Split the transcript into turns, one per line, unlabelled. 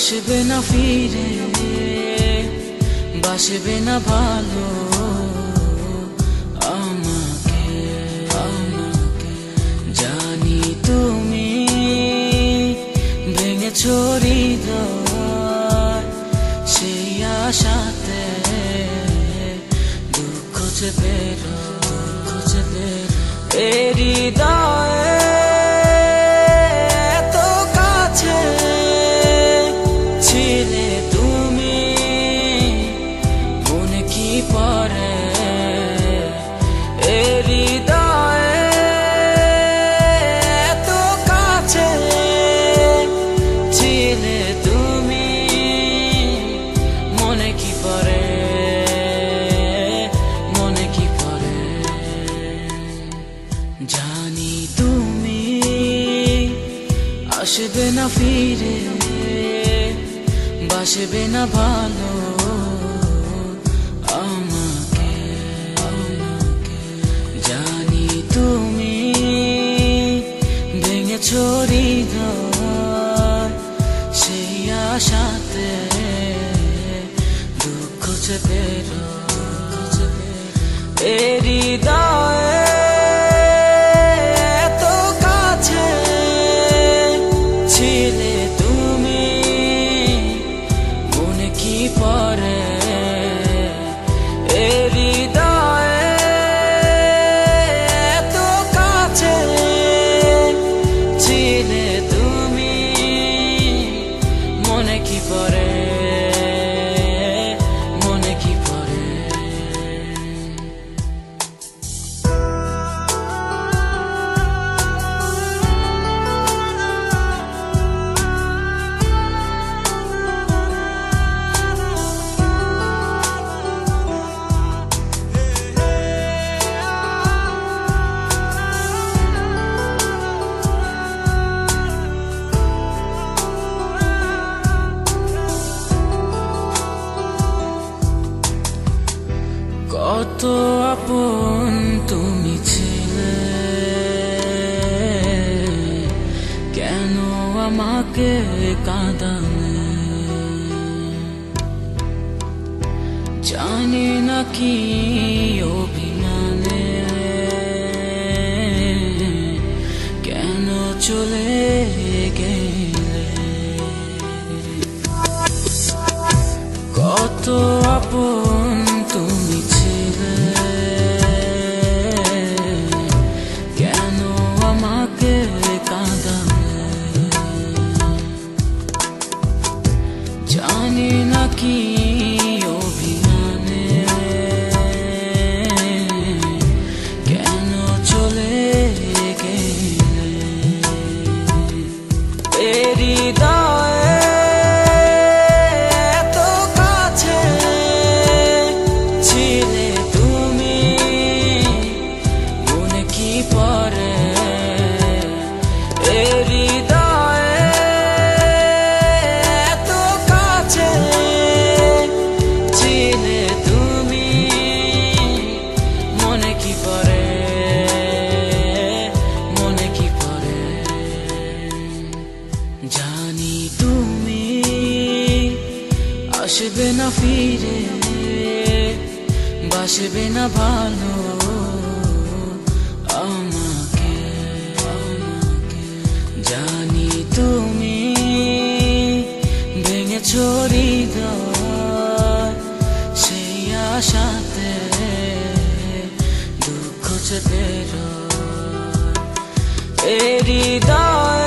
আসবে না ফিরে, বাসবে না ভালো আমাকে। জানি তুমি ভেঙেছো হৃদয়, সেই আশাতে দুঃখ চেপে হৃদয়ে এত কাছে ছিলে তুমি, মনে কি পড়ে হৃদয়ে এত কাছে ছিলে তুমি, মনে কি পড়ে, মনে কি পড়ে। জানি তুমি আসবে না ফিরে, বাসবে না ভালো আমাকে। জানি তুমি ভেঙেছো হৃদয়, সেই আশাতে দুঃখ চেপে হৃদয়ে এত কাছে ছিলে তুমি, মনে কি পড়ে হৃদয়ে এত কাছে ছিলে তুমি, মনে কি পড়ে, মনে কি পড়ে। কত আপন তুমি ছিলে, কেন আমাকে কাঁদালে, জানি না কি অভিমানে কেন চলে গেলে। কত আপন তুমি ছিলে, কেন আমাকে কাঁদালে, জানি না কি অভিমানে কেন চলে গেলে। হৃদয়ে এত কাছে ছিলে তুমি, মনে কি পড়ে হৃদয়ে এত কাছে ছিলে তুমি, মনে কি পড়ে, মনে কি পড়ে। জানি তুমি আসবে না ফিরে, বাসবে না ভালো আমাকে। জানি তুমি ভেঙেছো হৃদয়, সেই আশাতে দুঃখ চেপে হৃদয়